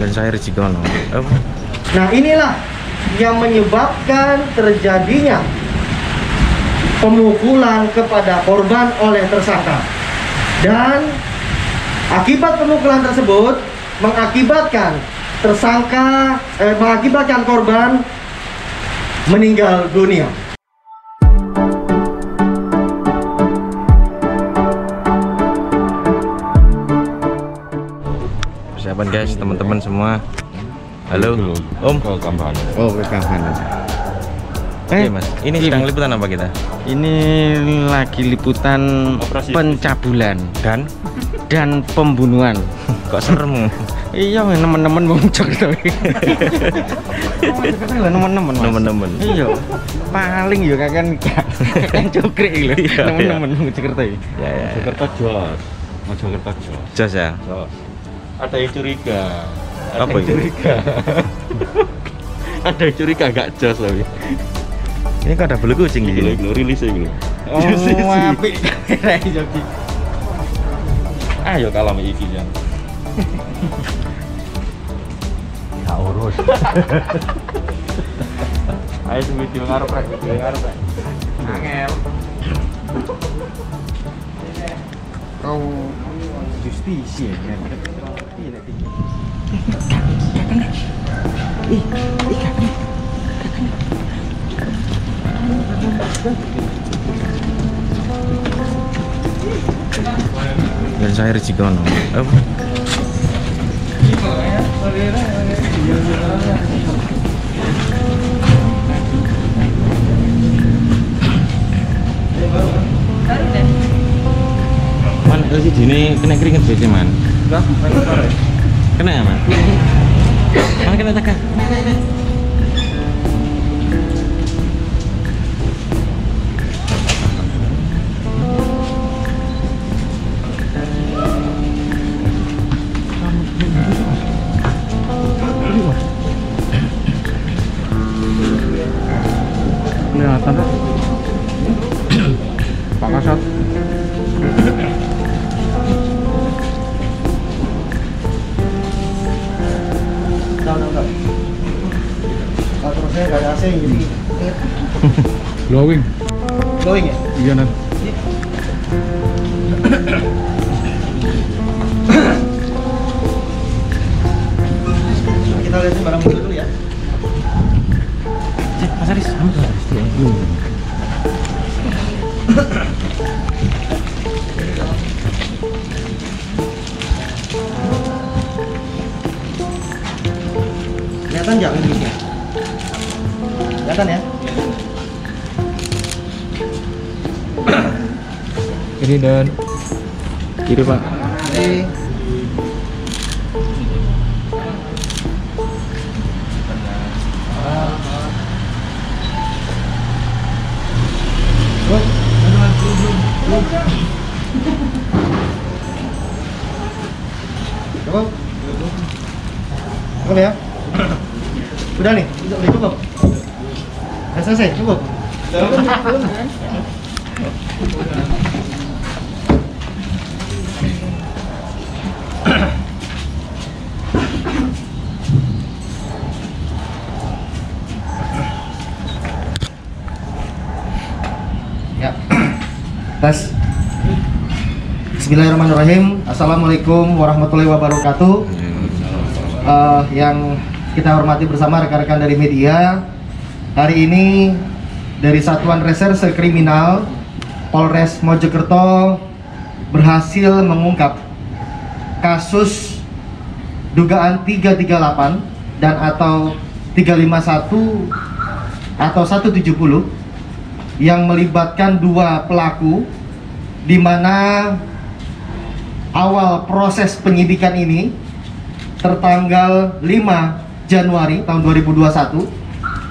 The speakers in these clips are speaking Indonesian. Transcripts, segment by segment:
Dan saya Rizikono. Nah, inilah yang menyebabkan terjadinya pemukulan kepada korban oleh tersangka. Dan akibat pemukulan tersebut mengakibatkan mengakibatkan korban meninggal dunia. Persiapan guys, teman-teman semua. Halo, Om. Ke Kambahan. Oh, ke Kambahan. Oke, Mas. Ini sedang liputan apa kita? Ini lagi liputan Operasi pencabulan Dan pembunuhan. kok serem? Iya, teman-teman mau cerita. Teman-teman. Iya. Paling ya kan cokrik lho. Teman-teman mau cerita. Ya. Jakarta Jos. Jakarta Jos. Jos ya. Ada yang curiga. Apa itu? Ada yang curiga gak jos tapi. Ini kok ada bulu kucing di sini. Rilis ini. Oh, apik. Joki. Ayo kalau iki ya. Ya urus. Ayo video ngarep rek. Angel. Kau justisi ya kan? Iya nanti. Dan saya Rizikono. Man, LCD ini kena keringet biasa man. Kena ya man? Man kena takah. Kelihatan kan? Pak Kasat. Udah. Terusnya nggak ada AC jadi Glowing. glowing ya? Iya nan. Kita lihatin barang bukti dulu ya. Mas Aris, kamu tuh Aris ya. Kelihatan nggak linknya? Kelihatan ya? Kiri dan kiri Pak. Jadi cukup? Cukup ya? Udah nih, udah cukup? Udah selesai, cukup? Ya, tes. Bismillahirrahmanirrahim. Assalamualaikum warahmatullahi wabarakatuh. Yang kita hormati bersama rekan-rekan dari media, hari ini dari Satuan Reserse Kriminal Polres Mojokerto berhasil mengungkap kasus dugaan 338 dan atau 351 atau 170 yang melibatkan dua pelaku, di mana awal proses penyidikan ini tertanggal 5 Januari tahun 2021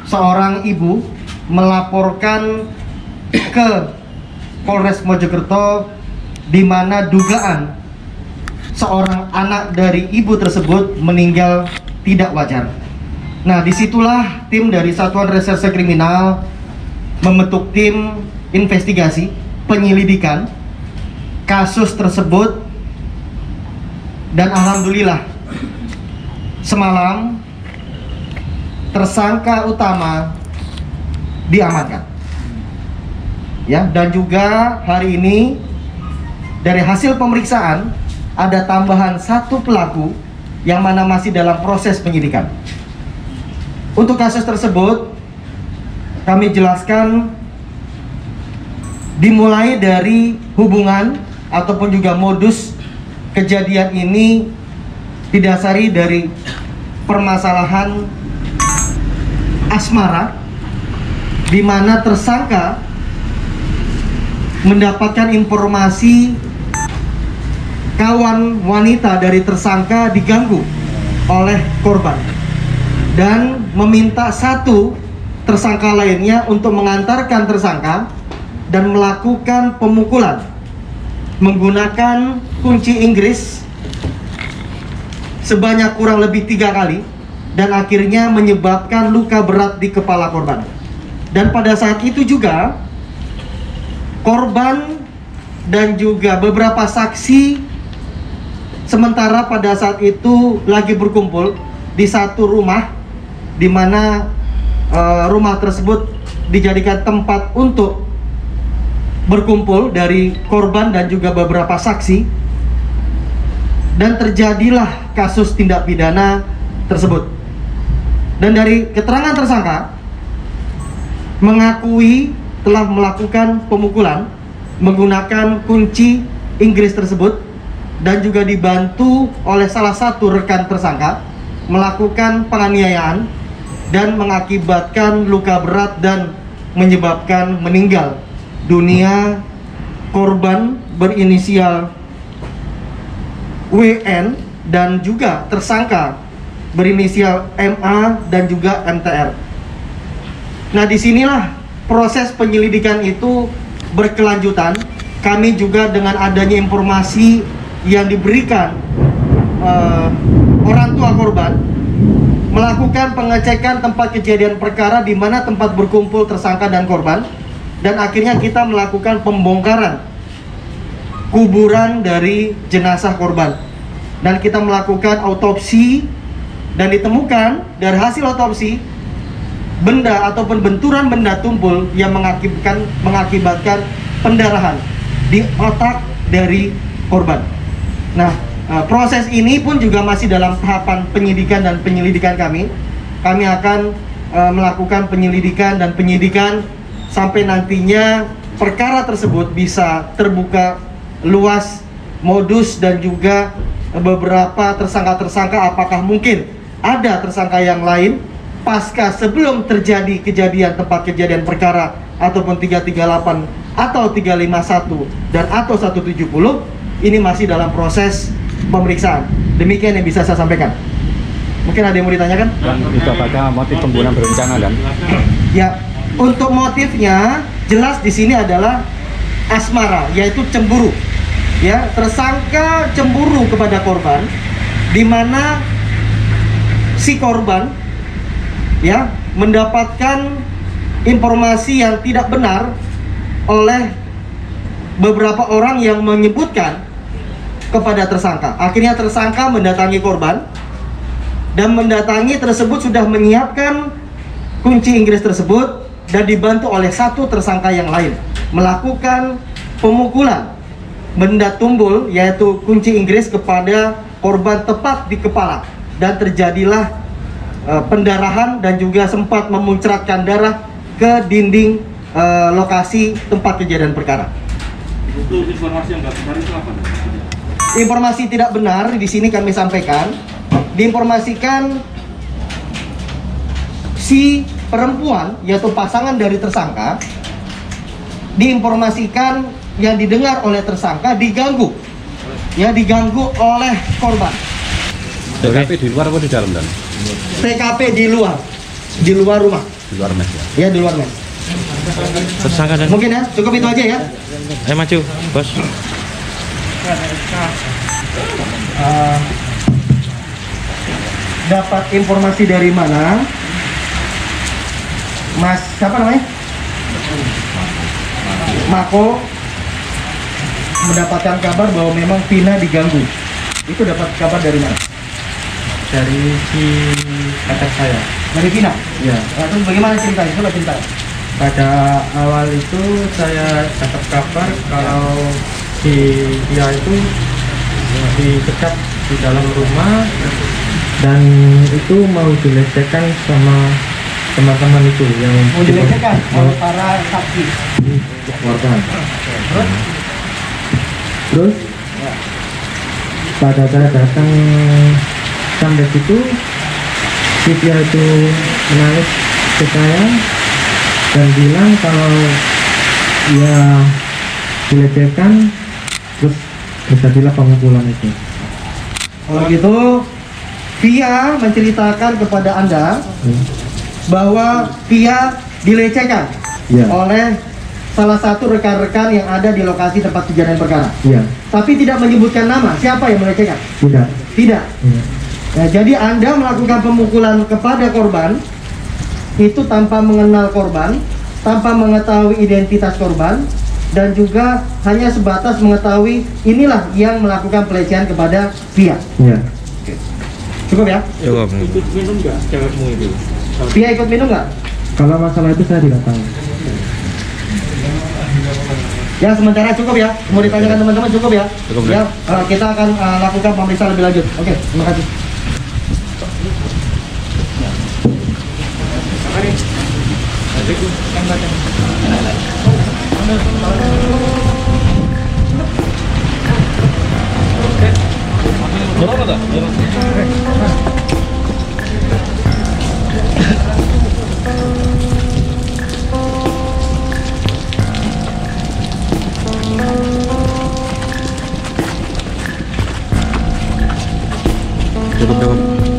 seorang ibu melaporkan ke Polres Mojokerto di mana dugaan seorang anak dari ibu tersebut meninggal tidak wajar. Nah, disitulah tim dari Satuan Reserse Kriminal membentuk tim investigasi penyelidikan kasus tersebut, dan alhamdulillah semalam tersangka utama diamankan. Ya, dan juga hari ini dari hasil pemeriksaan ada tambahan 1 pelaku yang mana masih dalam proses penyidikan. Untuk kasus tersebut kami jelaskan dimulai dari hubungan ataupun juga modus kejadian ini didasari dari permasalahan asmara, di mana tersangka mendapatkan informasi kawan wanita dari tersangka diganggu oleh korban dan meminta satu tersangka lainnya untuk mengantarkan tersangka dan melakukan pemukulan menggunakan kunci Inggris sebanyak kurang lebih 3 kali dan akhirnya menyebabkan luka berat di kepala korban. Dan pada saat itu juga korban dan juga beberapa saksi sementara pada saat itu lagi berkumpul di satu rumah, di mana rumah tersebut dijadikan tempat untuk berkumpul dari korban dan juga beberapa saksi, dan terjadilah kasus tindak pidana tersebut. Dan dari keterangan tersangka mengakui telah melakukan pemukulan menggunakan kunci Inggris tersebut dan juga dibantu oleh salah satu rekan tersangka melakukan penganiayaan dan mengakibatkan luka berat dan menyebabkan meninggal dunia korban berinisial WN dan juga tersangka berinisial MA dan juga MTR. Nah, disinilah proses penyelidikan itu berkelanjutan. Kami juga dengan adanya informasi yang diberikan orang tua korban melakukan pengecekan tempat kejadian perkara di mana tempat berkumpul tersangka dan korban, dan akhirnya kita melakukan pembongkaran kuburan dari jenazah korban dan kita melakukan autopsi, dan ditemukan dari hasil autopsi benda ataupun benturan benda tumpul yang mengakibatkan pendarahan di otak dari korban. Nah, proses ini pun juga masih dalam tahapan penyidikan dan penyelidikan kami. Kami akan melakukan penyelidikan dan penyidikan sampai nantinya perkara tersebut bisa terbuka luas modus dan juga beberapa tersangka-tersangka, apakah mungkin ada tersangka yang lain pasca sebelum terjadi kejadian tempat kejadian perkara ataupun 338 atau 351 dan atau 170. Ini masih dalam proses pemeriksaan. Demikian yang bisa saya sampaikan. Mungkin ada yang mau ditanyakan? Dan itu apakah motif pembunuhan berencana, Dan? Ya, untuk motifnya jelas di sini adalah asmara, yaitu cemburu. Ya, tersangka cemburu kepada korban, di mana si korban ya mendapatkan informasi yang tidak benar oleh beberapa orang yang menyebutkan kepada tersangka. Akhirnya tersangka mendatangi korban, dan mendatangi tersebut sudah menyiapkan kunci Inggris tersebut dan dibantu oleh satu tersangka yang lain melakukan pemukulan benda tumpul yaitu kunci Inggris kepada korban tepat di kepala, dan terjadilah pendarahan dan juga sempat memuncratkan darah ke dinding lokasi tempat kejadian perkara. Itu informasi yang nggak benar itu apa? Informasi tidak benar di sini kami sampaikan, diinformasikan si perempuan yaitu pasangan dari tersangka, diinformasikan yang didengar oleh tersangka diganggu, ya diganggu oleh korban. TKP di luar apa di dalam, Dan? TKP di luar rumah. Di luar mes ya? Ya, di luar mes. Tersangka dan Mungkin ya, cukup itu aja ya. ayo maju, Bos. Dapat informasi dari mana? Mas, siapa namanya? Mako mendapatkan kabar bahwa memang Vina diganggu. Itu dapat kabar dari mana? dari si kakak saya. Dari Vina. Ya, Terus bagaimana ceritanya? Coba cerita. pada awal itu saya dapat kabar kalau si dia itu disekap di dalam rumah dan itu mau dilecehkan sama teman-teman itu yang Mau dilecehkan oleh para saksi. korban. Terus pada saya datang sampai situ, si dia itu menangis ke saya dan bilang kalau ya dilecehkan, terus terjadilah pemukulan itu. Kalau gitu, Via menceritakan kepada Anda bahwa Via dilecehkan Iya. oleh salah satu rekan-rekan yang ada di lokasi tempat kejadian perkara. Iya, Tapi tidak menyebutkan nama, siapa yang melecehkan? tidak. Tidak. Iya. Nah, jadi Anda melakukan pemukulan kepada korban itu tanpa mengenal korban, tanpa mengetahui identitas korban, dan juga hanya sebatas mengetahui inilah yang melakukan pelecehan kepada Via. Iya. Cukup ya? Cukup. Ikut minum nggak cewekmu itu? Via ikut minum nggak? Kalau masalah itu saya tidak tahu. Ya sementara cukup ya. Mau ditanyakan teman-teman cukup ya. Cukup, Ya, kita akan lakukan pemeriksaan lebih lanjut. Oke, terima kasih. Cukup.